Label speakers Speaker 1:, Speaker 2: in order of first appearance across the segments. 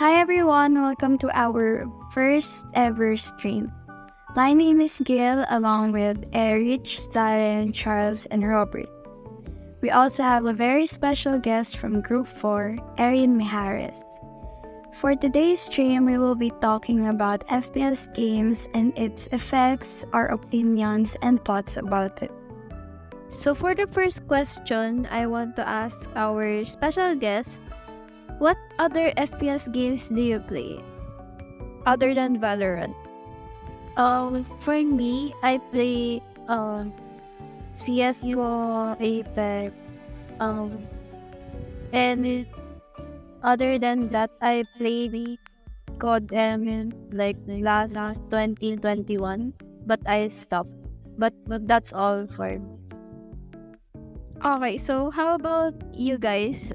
Speaker 1: Hi everyone, welcome to our first ever stream. My name is Gail along with Erich, Darren, Charles, and Robert. We also have a very special guest from Group 4, Erinn Mijares. For today's stream, we will be talking about FPS games and its effects, our opinions, and thoughts about it.
Speaker 2: So for the first question, I want to ask our special guest, what other FPS games do you play other than Valorant?
Speaker 1: For me, I play CSGO, Apex, um, and other than that, I played COD M like last 2021, but I stopped. But that's all for me.
Speaker 2: Okay, so how about you guys?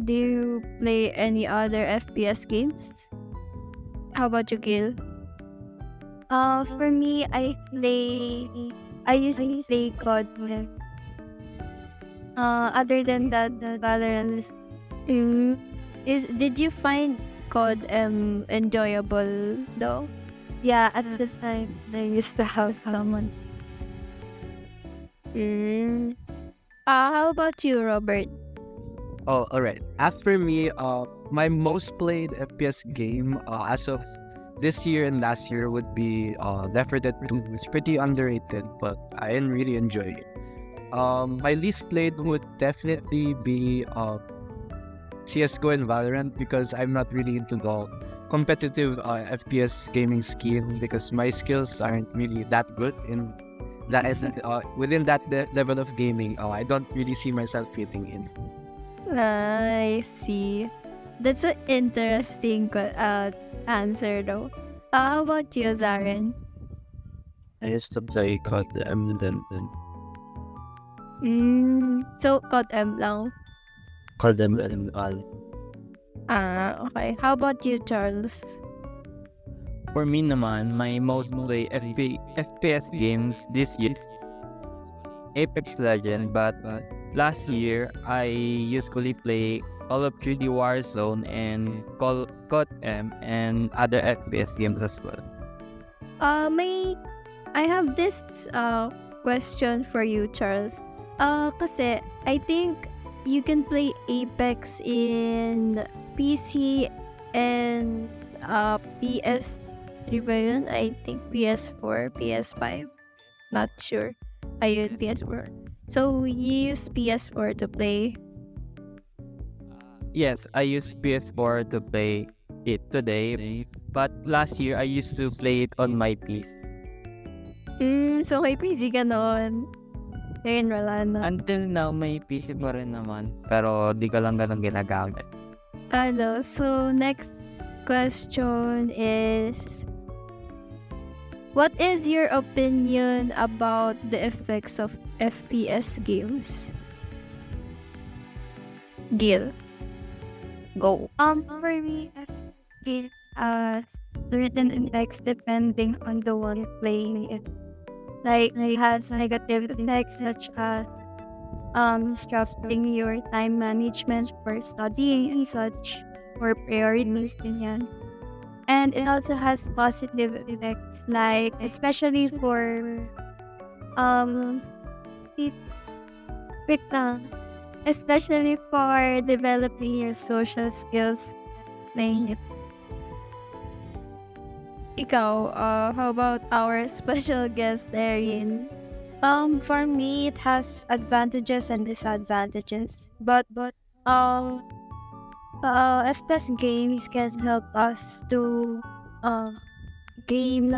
Speaker 2: Do you play any other FPS games? How about you, Gil?
Speaker 1: For me, I used to play COD. Other than that, the Valorant is,
Speaker 2: Mm, did you find COD enjoyable though?
Speaker 1: yeah, at the time, I used to have someone.
Speaker 2: Mm. How about you, Robert?
Speaker 3: Oh, all right. After me, my most played FPS game as of this year and last year would be Left 4 Dead 2. It's pretty underrated, but I really enjoy it. My least played would definitely be CSGO and Valorant because I'm not really into the competitive FPS gaming scene because my skills aren't really that good in that is within that level of gaming. I don't really see myself fitting in.
Speaker 2: I see. That's an interesting answer though. How about you, Zaren?
Speaker 4: I used to play COD then
Speaker 2: So COD M lang.
Speaker 4: call them and all.
Speaker 2: Okay. How about you, Charles?
Speaker 5: For me naman, my most play FPS games this year Apex Legend, but last year I usually play Call of Duty Warzone and COD M and other FPS games as well.
Speaker 2: I have this question for you, Charles. Kasi I think you can play Apex in PC and PS3 ba yun? I think PS4, PS5. Not sure. Ayun, PS4. So, you use PS4 to play.
Speaker 5: Yes, I use PS4 to play it today, but last year I used to play it on my PC.
Speaker 2: So may PC ka noon. Ngayon wala na.
Speaker 5: Until now, may PC pa rin naman, pero di ko lang ganun ginagamit.
Speaker 2: So next question is, what is your opinion about the effects of FPS games? Gil, go.
Speaker 1: For me, FPS games certain effects depending on the one playing it. Like it has negative effects such as disrupting your time management for studying and such or priorities ganyan. And it also has positive effects like especially for it, wait lang. Especially for developing your social skills playing it.
Speaker 2: Ikaw, how about our special guest, Erinn?
Speaker 6: For me, it has advantages and disadvantages. But FPS games can help us to gain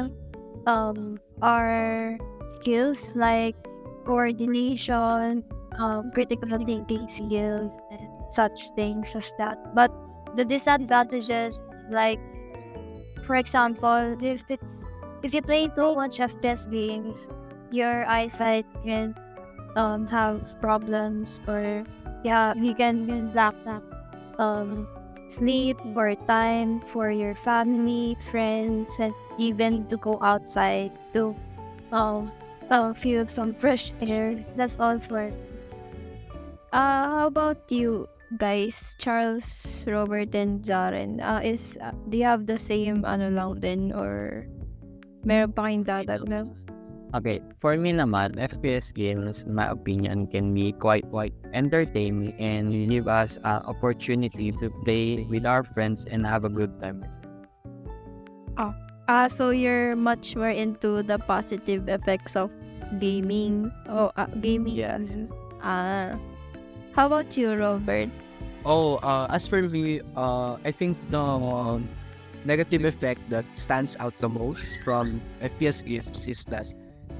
Speaker 6: our skills like coordination, critical thinking skills, and such things as that. But the disadvantages, like for example, if you play too much FPS games, your eyesight can have problems, or yeah, you can lack sleep or time for your family, friends, and even to go outside to feel some fresh air. That's all for
Speaker 2: How about you, guys, Charles, Robert, and Jaren, do you have the same ano lang din or meron pa kayong dadagdag?
Speaker 5: Okay, for me naman, FPS games, in my opinion, can be quite entertaining and give us an opportunity to play with our friends and have a good time.
Speaker 2: So you're much more into the positive effects of gaming. Gaming.
Speaker 5: Yes.
Speaker 2: How about you, Robert?
Speaker 3: As for me, I think the negative effect that stands out the most from FPS games is that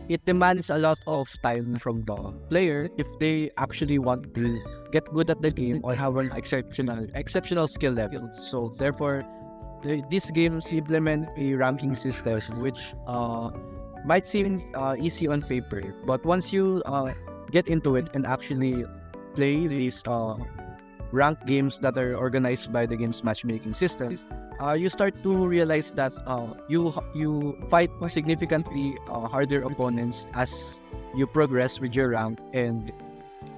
Speaker 3: it demands a lot of time from the player if they actually want to get good at the game or have an exceptional skill level. So therefore, these games implement a ranking system which might seem easy on paper, but once you get into it and actually play these ranked games that are organized by the game's matchmaking systems, you start to realize that you fight significantly harder opponents as you progress with your rank, and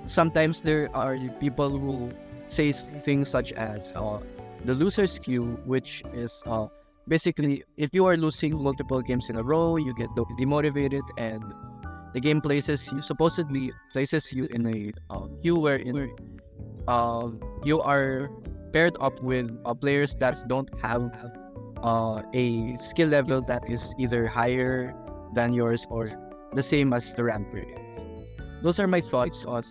Speaker 3: sometimes there are people who say things such as the loser's queue, which is basically if you are losing multiple games in a row, you get demotivated, and the game supposedly places you in a queue wherein you are paired up with players that don't have a skill level that is either higher than yours or the same as the rank rate. Those are my thoughts on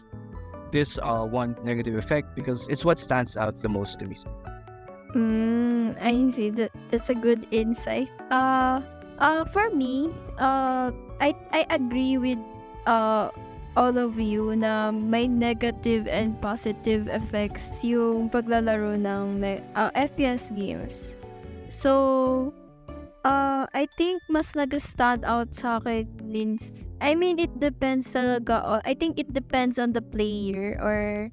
Speaker 3: this one negative effect because it's what stands out the most to me.
Speaker 2: I see. That's a good insight. For me, I agree with all of you na may negative and positive effects yung paglalaro ng FPS games. So, I think mas nag-stand out sa akin din. I mean, it depends talaga. I think it depends on the player or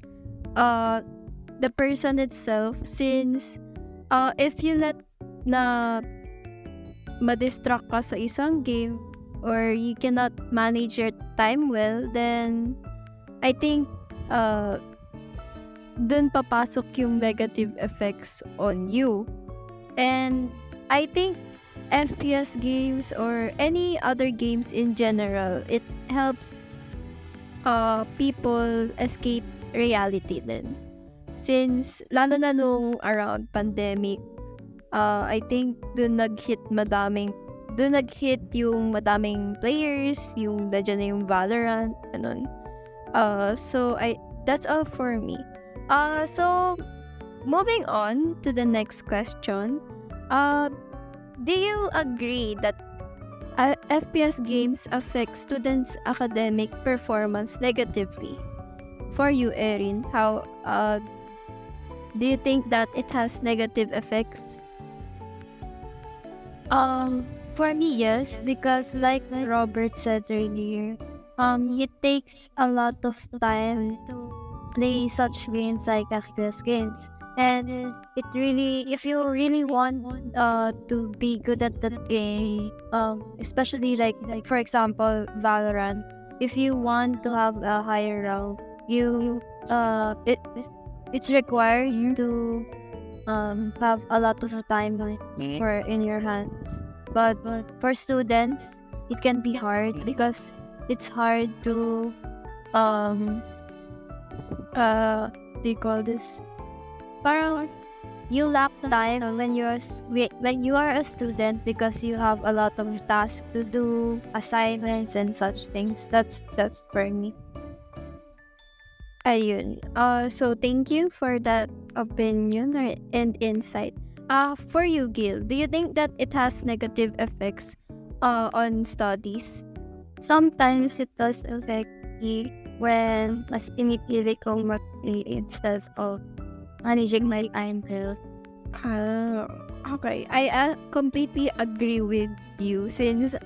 Speaker 2: the person itself, since if you let na ma-distract ka sa isang game or you cannot manage your time well, then I think dun papasok yung negative effects on you. And I think FPS games or any other games in general, it helps people escape reality din. Since lalo na nung around pandemic, I think dun nag-hit yung madaming players, yung nandiyan na yung Valorant, ganun. So that's all for me. So moving on to the next question. Do you agree that FPS games affect students' academic performance negatively? For you, Erinn, how do you think that it has negative effects?
Speaker 6: For me, yes, because like Robert said earlier, it takes a lot of time to play such games like FPS games. And it really, if you really want to be good at that game, especially like for example Valorant, if you want to have a higher rank, it's required to have a lot of time for in your hand. But for students, it can be hard because it's hard to do you call this? Parang you lack time when you are a student because you have a lot of tasks to do, assignments and such things. That's for me.
Speaker 2: Ayun. So thank you for that opinion and insight. For you, Gil, do you think that it has negative effects on studies?
Speaker 1: Sometimes it does affect me when mas pinipili kong mag-play instead of managing my time well.
Speaker 2: Okay. I completely agree with you since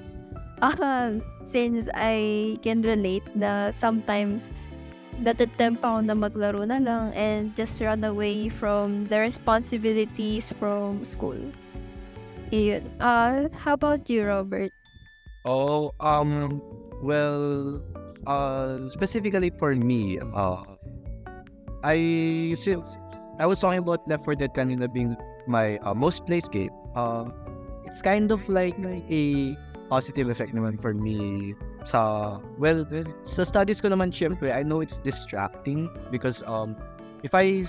Speaker 2: I can relate na sometimes natatempt ako na maglaro na lang and just run away from the responsibilities from school. Yun. How about you, Robert?
Speaker 3: Well, specifically for me, since I was talking about Left 4 Dead kanina being my most played game. It's kind of like a positive effect naman for me sa studies ko naman. Syempre I know it's distracting because if I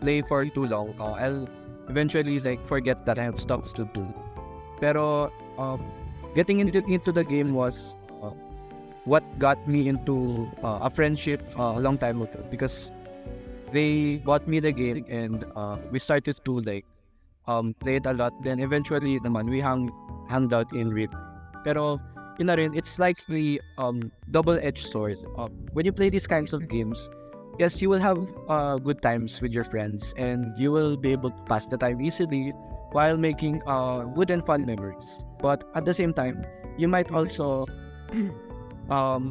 Speaker 3: play for too long, I'll eventually like forget that I have stuff to do. Pero getting into the game was what got me into a friendship a long time ago, because they bought me the game and we started to like play it a lot. Then eventually naman we hung out in real. Pero yun na rin, it's like the double-edged sword. When you play these kinds of games, yes, you will have good times with your friends and you will be able to pass the time easily while making good and fun memories. But at the same time, you might also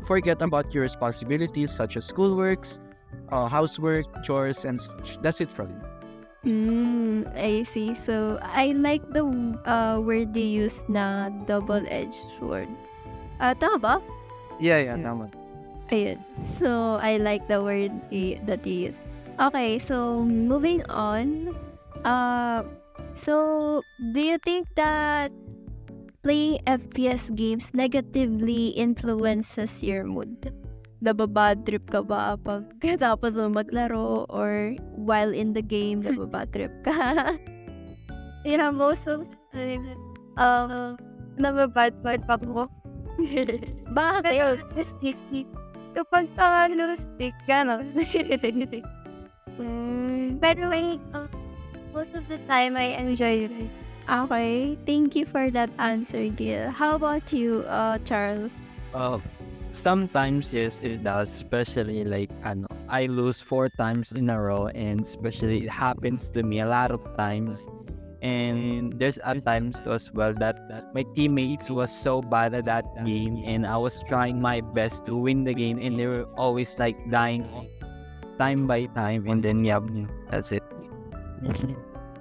Speaker 3: forget about your responsibilities such as schoolworks, housework, chores, and such. That's it from me.
Speaker 2: I see. So, I like the word they use na double-edged sword. Tama ba?
Speaker 3: Yeah, tama.
Speaker 2: Ayun. So, I like the word that you use. Okay, so moving on. So, do you think that playing FPS games negatively influences your mood? Nababad trip ka ba pag katapos mo maglaro, or while in the game nababad trip ka?
Speaker 6: Yeah, most of the time, nababad ako.
Speaker 2: Bakit?
Speaker 6: Stick. Kapag stick ka, no? Pero most of the time, I enjoy it.
Speaker 2: Okay, thank you for that answer, Gil. How about you, Charles?
Speaker 5: Sometimes yes, it does. Especially like I lose 4 times in a row, and especially it happens to me a lot of times. And there's at times as well that my teammates was so bad at that game, and I was trying my best to win the game, and they were always like dying time by time. And then yeah, that's it.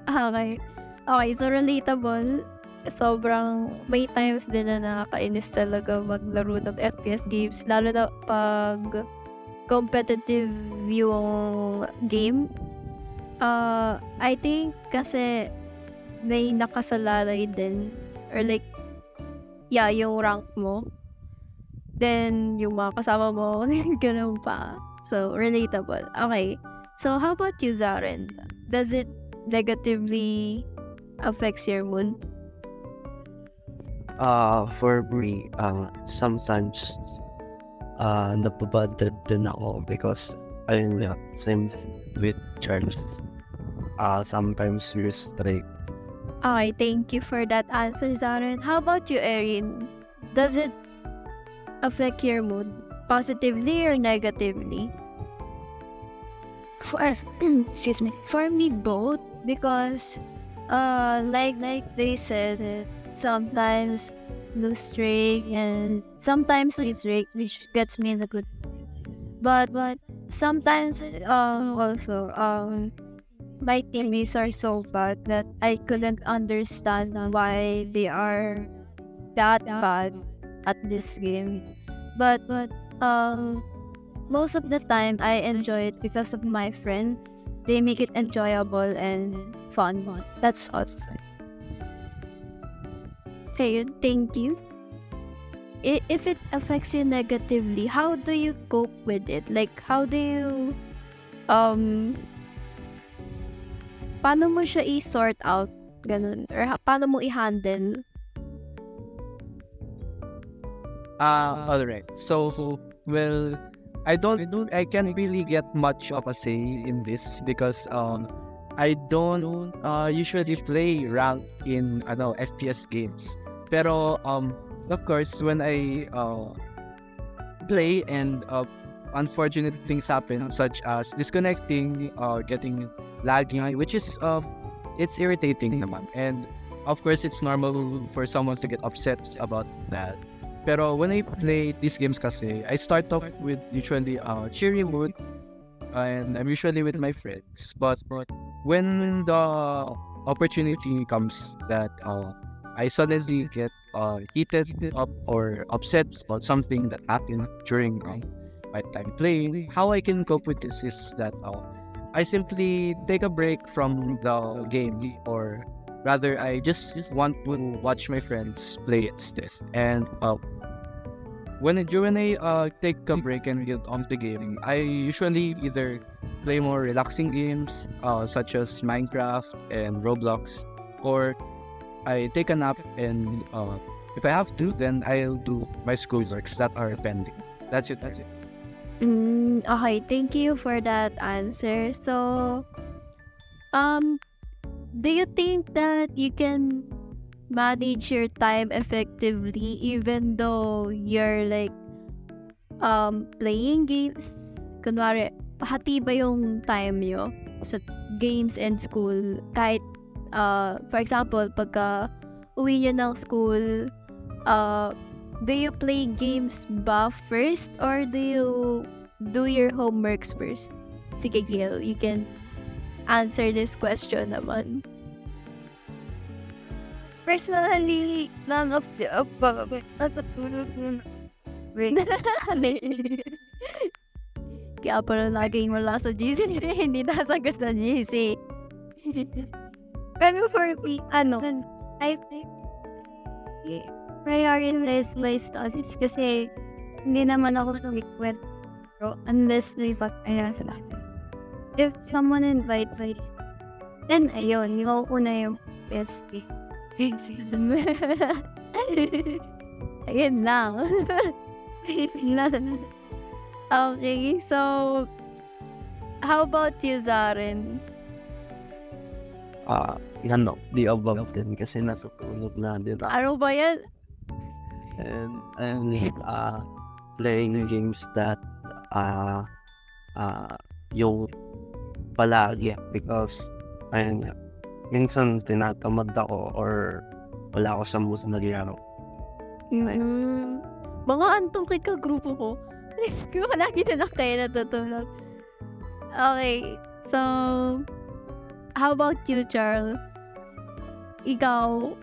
Speaker 2: Okay. Okay, so relatable. Sobrang may times din na nakakainis talaga maglaro ng FPS games, lalo na pag competitive yung game. I think kasi may nakasalalay din, or like yung rank mo, then yung mga kasama mo ganun pa. So relatable. Okay, so how about you, Zaren? Does it negatively affects your mood?
Speaker 4: For me, sometimes napabadad din ako because ayun nga, same with Charles. Sometimes we're strict.
Speaker 2: Okay, thank you for that answer, Zaren. How about you, Erinn? Does it affect your mood positively or negatively?
Speaker 6: Excuse me. For me, both, because like they said, sometimes lose streak and sometimes lose streak, which gets me in the good. But sometimes also my teammates are so bad that I couldn't understand why they are that bad at this game. But most of the time I enjoy it because of my friends. They make it enjoyable and fun. That's awesome.
Speaker 2: Okay, thank you. If it affects you negatively, how do you cope with it? Like, how do you paano mo siya i-sort out? Ganun. Or paano mo i-handle?
Speaker 3: Alright. So well, I can't really get much of a say in this because I don't usually play rank in FPS games. Pero of course when I play and unfortunate things happen such as disconnecting, getting lagging, which is it's irritating naman. And of course it's normal for someone to get upset about that. Pero when I play these games kasi, I start off with usually cheery mood and I'm usually with my friends. But when the opportunity comes that I suddenly get heated up or upset about something that happened during my time playing, how I can cope with this is that I simply take a break from the game, or rather, I just want to watch my friends play it. This and when I take a break and get off the game, I usually either play more relaxing games, such as Minecraft and Roblox, or I take a nap and if I have to, then I'll do my schoolworks that are pending. That's it. That's it.
Speaker 2: Okay, thank you for that answer. So, um, do you think that you can manage your time effectively even though you're like playing games? Kunwari, hati ba yung time nyo sa games and school? Kahit, for example, pagka uwi nyo ng school, do you play games ba first or do you do your homeworks first? Sige, Gil, you can answer this question naman.
Speaker 6: Personally, none of the above. Natutulog na.
Speaker 2: Kaya pala laging wala sa GC. Hindi nasagot sa GC.
Speaker 6: Pero for me, I think prioritize my studies kasi hindi naman ako sumikwet unless may kaya sa akin. If someone invites me, then ayun, yung una yung PSP.
Speaker 2: Ayun lang. Okay, so how about you, Zaren?
Speaker 4: The above din kasi nasa tulog na din ako.
Speaker 2: Ano ba yan?
Speaker 4: And I'm playing games that yung palagi because ayun nga, minsan tinatamad ako or wala ako sa mood na laro.
Speaker 2: Mga antungkit ka grupo ko. Lagi na lang tayo natutulog. Okay, so how about you, Charles? Ikaw,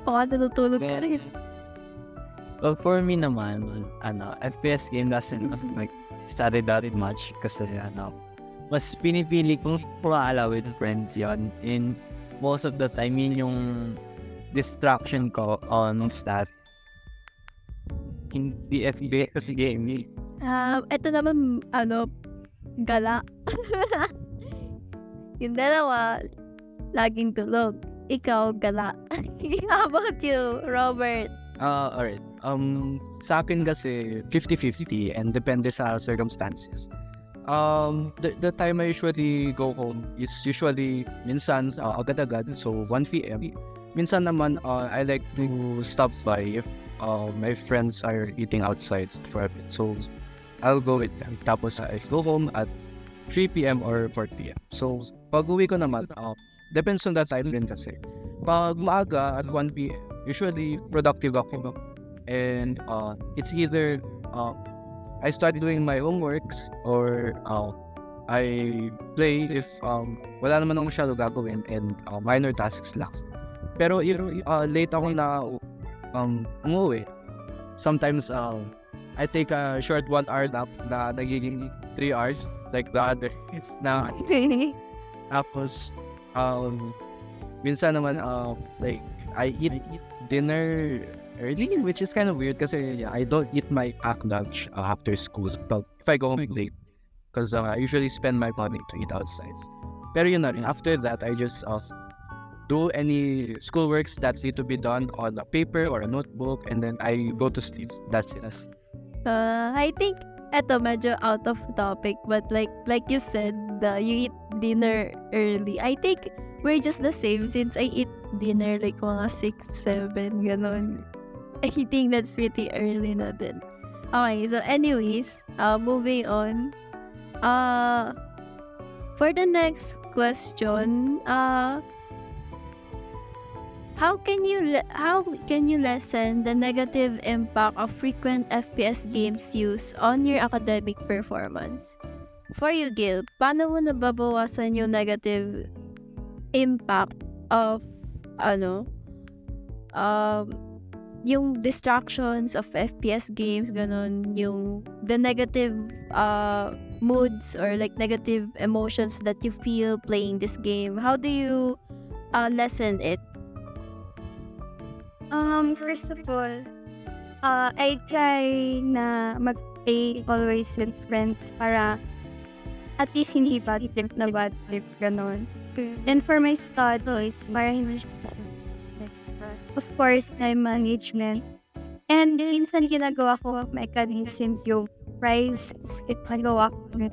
Speaker 2: natutulog ka rin.
Speaker 5: Well, for me naman, FPS game doesn't like study that much kasi mas pinipili kong kumala with friends yon. In most of the time, yun yung distraction ko on stats. Hindi FPS game.
Speaker 2: Ito naman, gala. Yung dalawa, laging tulog. Ikaw, gala. How about you, Robert?
Speaker 3: Alright. Sa akin kasi 50-50 and depende sa circumstances. The time I usually go home is usually minsan agad-agad, so 1 p.m. Minsan naman I like to stop by if my friends are eating outside for a bit. So I'll go with them. Tapos I go home at 3 p.m. or 4 p.m. So pag uwi ko naman, depends on the time rin kasi. Pag maaga at 1 p.m. usually productive ako. And it's either I start doing my homeworks or I play if wala naman akong masyado gagawin and minor tasks lang. Pero if late ako na umuwi, sometimes I take a short 1 hour nap na nagiging 3 hours like the other. It's na tapos minsan naman like I eat dinner early, which is kind of weird kasi I don't eat my packed lunch after school. But if I go home late, because I usually spend my money to eat outside. Pero yun na rin, after that, I just do any schoolworks that need to be done on a paper or a notebook, and then I go to sleep. That's it.
Speaker 2: I think eto medyo out of topic, but like you said, you eat dinner early. I think we're just the same since I eat dinner like mga 6, 7, ganon. I think that's pretty early na din. Okay, so anyways, moving on. For the next question, how can you lessen the negative impact of frequent FPS games use on your academic performance? For you, Gil, paano mo nababawasan yung negative impact of yung distractions of FPS games, ganon, yung the negative moods or like negative emotions that you feel playing this game? How do you lessen it?
Speaker 1: First of all, I try na mag-play always with friends para at least hindi bad trip na bad trip, ganon. Then for my studies, para hindi siya of course, time management. And minsan ginagawa ko mechanisms yung prize if nagawa ko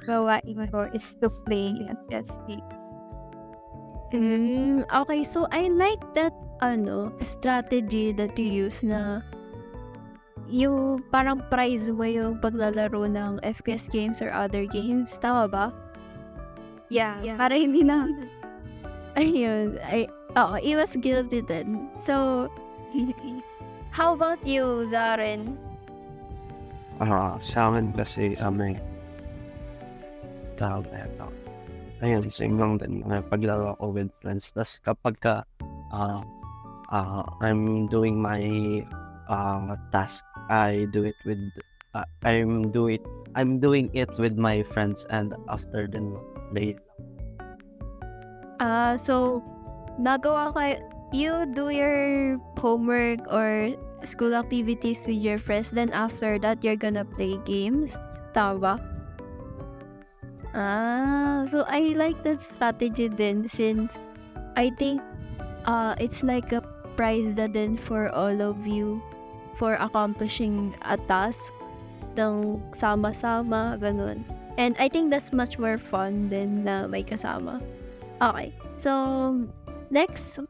Speaker 1: gawain ko is to play at games.
Speaker 2: Okay, so I like that strategy that you use na yung parang prize mo yung paglalaro ng FPS games or other games. Tama ba?
Speaker 1: Yeah. Para hindi na
Speaker 2: Ayun. It was guilty then. So, how about you, Zaren?
Speaker 4: Sa akin kasi may tawag na ito. Ayun, same lang din mga paglaro ko with friends. Tapos kapag I'm doing my task, I do it with I'm doing it with my friends, and after then play.
Speaker 2: So nagawa ka, you do your homework or school activities with your friends, then after that you're gonna play games. Tama ba? So I like that strategy then, since I think it's like a prize na din for all of you for accomplishing a task ng sama-sama, ganun. And I think that's much more fun than na may kasama. Okay, so next,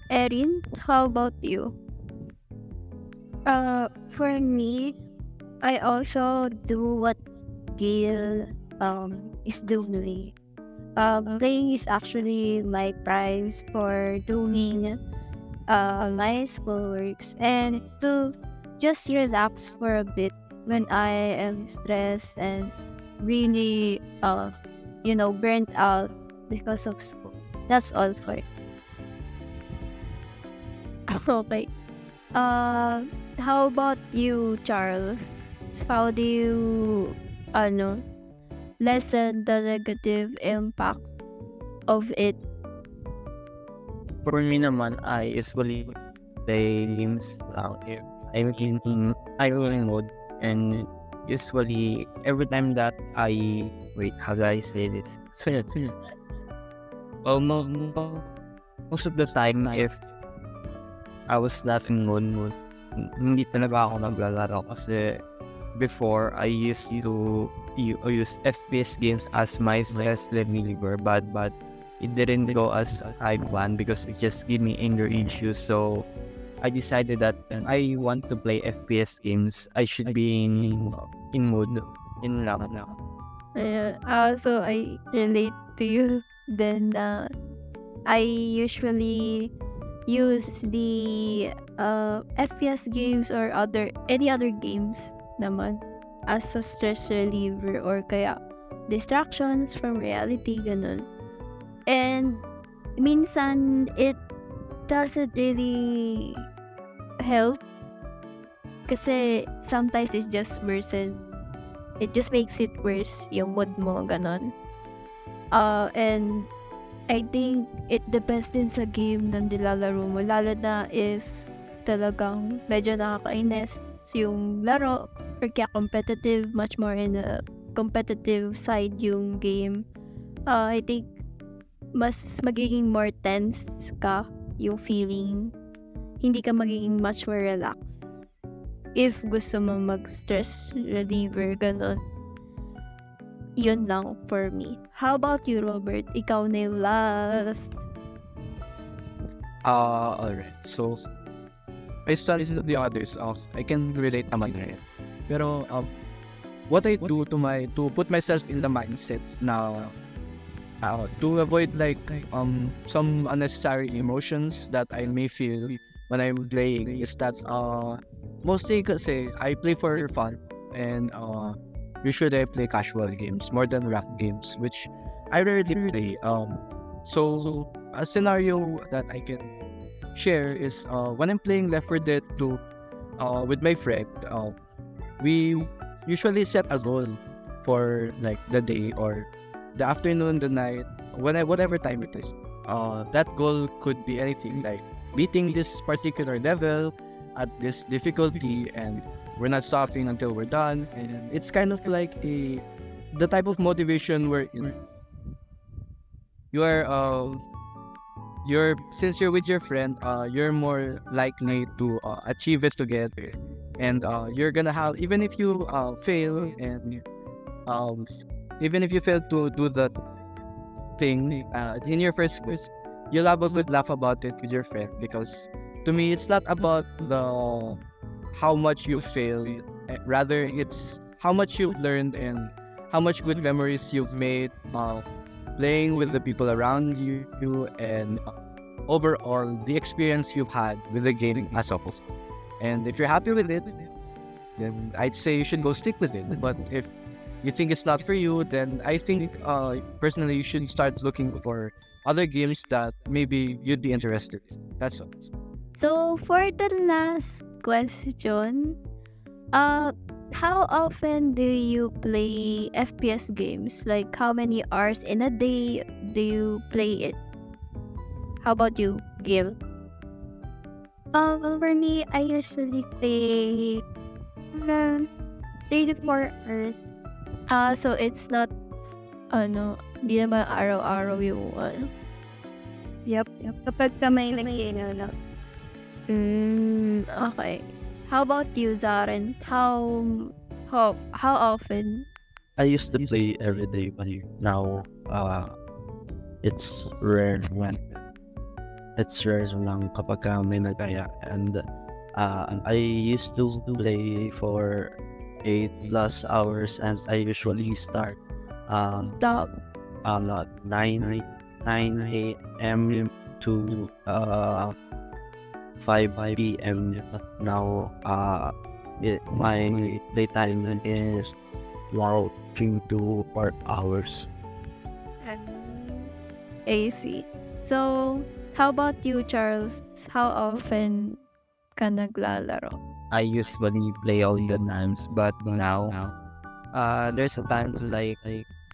Speaker 2: Erinn, how about you?
Speaker 6: For me, I also do what Gail is doing. Playing is actually my prize for doing my schoolworks and to just relax for a bit when I am stressed and really burnt out because of school. That's all for it.
Speaker 2: Okay. How about you, Charles? How do you lessen the negative impact of it?
Speaker 5: For me naman, I usually play games if I'm in idling mode, and usually every time that how do I say this? Well, most of the time, if I was not in mood, hindi talaga ako naglalaro kasi before I used to use FPS games as my stress reliever, but it didn't go as I planned because it just gave me anger issues. So I decided that I want to play FPS games, I should be in mood. In lang.
Speaker 2: So I relate to you. Then I usually use the FPS games or any other games naman as a stress reliever or kaya distractions from reality, ganun. And minsan it doesn't really help kasi sometimes it just makes it worse yung mood mo, ganon. And I think it depends din sa game na nilalaro mo, lalo na if talagang medyo nakakainis yung laro or kaya competitive, much more in a competitive side yung game. I think mas magiging more tense ka yung feeling, hindi ka magiging much more relaxed if gusto mo mag-stress reliever, ganun. Yun lang for me. How about you, Robert? Ikaw na yung last.
Speaker 3: Alright. So, I studied the others. I can relate naman rin. Pero, what I do to put myself in the mindsets na to avoid some unnecessary emotions that I may feel when I'm playing is that mostly kasi I play for fun, and usually I play casual games more than ranked games, which I rarely play. So a scenario that I can share is when I'm playing Left 4 Dead 2 with my friend, we usually set a goal for like the day or the afternoon, the night, whatever time it is. That goal could be anything like beating this particular level at this difficulty, and we're not stopping until we're done. And it's kind of like the type of motivation where you're since you're with your friend, you're more likely to achieve it together, and you're gonna have, even if you fail, and um, even if you fail to do the thing in your first quiz, you'll have a good laugh about it with your friend. Because to me, it's not about the how much you failed, rather it's how much you've learned and how much good memories you've made playing with the people around you, and overall the experience you've had with the game as a whole. And if you're happy with it, then I'd say you should go stick with it. But if you think it's not for you, then I think personally you should start looking for other games that maybe you'd be interested in. That's all.
Speaker 2: So for the last question, how often do you play FPS games? Like how many hours in a day do you play it? How about you, Gil?
Speaker 1: For me, I usually play 3 to 4 hours.
Speaker 2: So it's not di naman araw-araw yung
Speaker 1: Yep. Kapag ka may nag-iino na.
Speaker 2: Okay. How about you, Zaren? How often?
Speaker 4: I used to play every day, but now it's rare lang kapag may nagaya. And I used to play for 8+ hours, and I usually start
Speaker 2: Dog.
Speaker 4: 9 a.m. to 5 p.m. But now my playtime is 3 to 4 hours.
Speaker 2: AC. So, how about you, Charles? How often ka naglalaro?
Speaker 5: I usually play all the times, but now there's a times like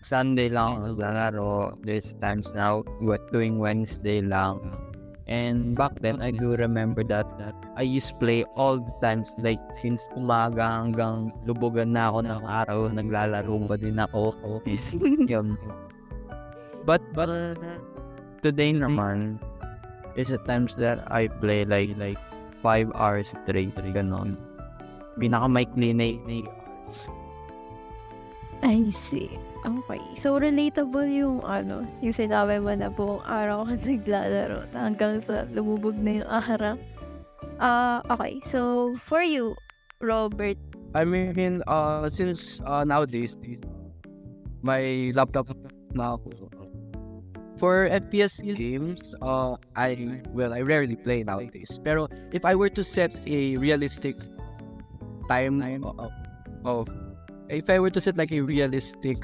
Speaker 5: Sunday lang ako naglalaro. There's times now doing Wednesday lang. And back then, I do remember that I used to play all the times, like since umaga hanggang lubugan na ako ng araw, naglalaro pa din ako. Yun. But today naman is the times that I play like 5 hours straight, ganon. Pinakamaikli na 8 hours.
Speaker 2: I see. Okay. So, relatable yung yung sinabi mo na buong araw ka naglalaro hanggang sa lumubog na yung araw. Okay. So, for you, Robert.
Speaker 3: I mean, since nowadays my laptop na ako, for FPS games, I rarely play nowadays. Pero if I were to set a realistic time of if I were to set like a realistic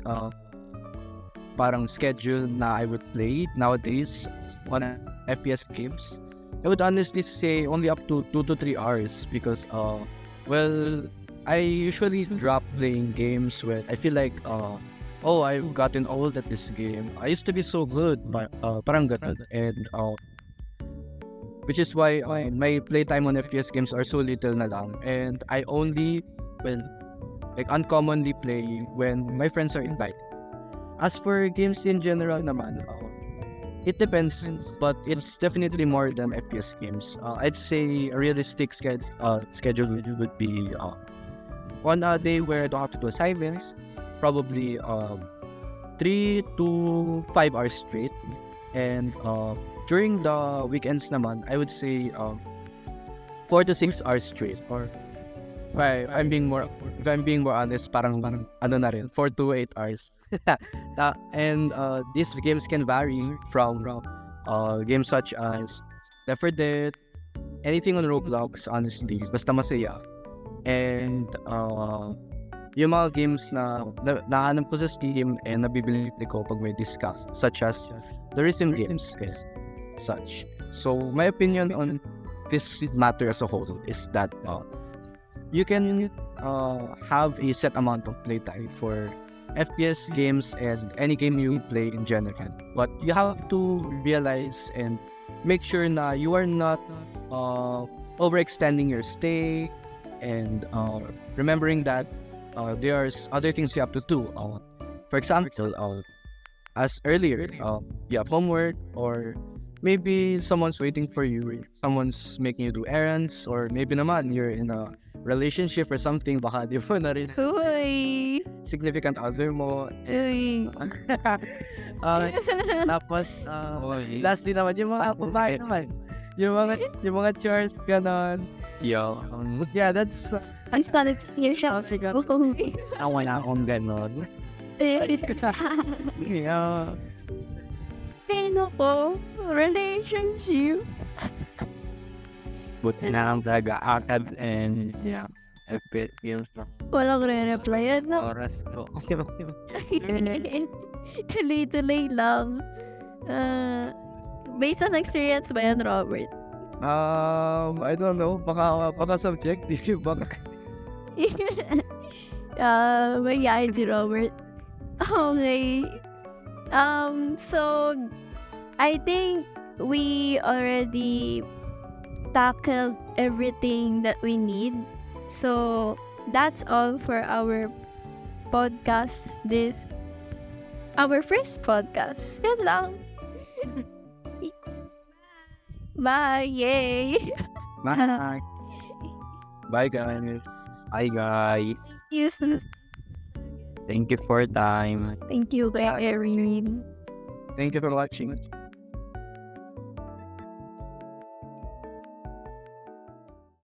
Speaker 3: parang schedule na I would play nowadays on FPS games, I would honestly say only up to 2 to 3 hours, because I usually drop playing games when I feel like I've gotten old at this game. I used to be so good, but parang ganun. And which is why my playtime on FPS games are so little na lang, and I only uncommonly play when my friends are invited. As for games in general naman, it depends, but it's definitely more than FPS games. I'd say a realistic schedule would be on a day where I don't have to do assignments, probably 3 to 5 hours straight. And during the weekends naman, I would say 4 to 6 hours straight. Or if I'm being more honest, parang ano na rin, 4 to 8 hours. And these games can vary from games such as Left 4 Dead, anything on Roblox, honestly, basta masaya. And yung mga games na nahanap ko sa Steam and nabibili ko pag may discount, such as the rhythm games is such. So my opinion on this matter as a whole is that you can have a set amount of playtime for FPS games and any game you play in general. But you have to realize and make sure na you are not overextending your stay, and remembering that there's other things you have to do. For example, as earlier, you have homework, or maybe someone's waiting for you, someone's making you do errands, or maybe naman you're in a relationship or something, baka di mo na rin
Speaker 2: Uy!
Speaker 3: significant other mo.
Speaker 2: Uy!
Speaker 3: Tapos, lastly naman, yung mga babae naman. Yung mga chores, ganon. Yeah, that's...
Speaker 6: Ang status niya siya. Siguro.
Speaker 4: Wala akong ganon.
Speaker 3: yeah.
Speaker 2: Pino ko, relationship.
Speaker 5: Buti na lang talaga ACADS and FPS games na
Speaker 2: Walang re-reply. Ano?
Speaker 5: oras ko.
Speaker 2: Tuloy-tuloy lang. Based on experience ba yan, Robert?
Speaker 3: I don't know. Baka subjective. Baka...
Speaker 2: Mayayain si Robert. Okay. So, I think we already tackled everything that we need. So, that's all for our podcast. Our first podcast. Yan lang. Bye! Yay!
Speaker 3: Bye. Bye, guys.
Speaker 5: Hi guys.
Speaker 6: Useless.
Speaker 5: Thank you for your time.
Speaker 2: Thank you, Kuya Erinn.
Speaker 3: Thank you for watching.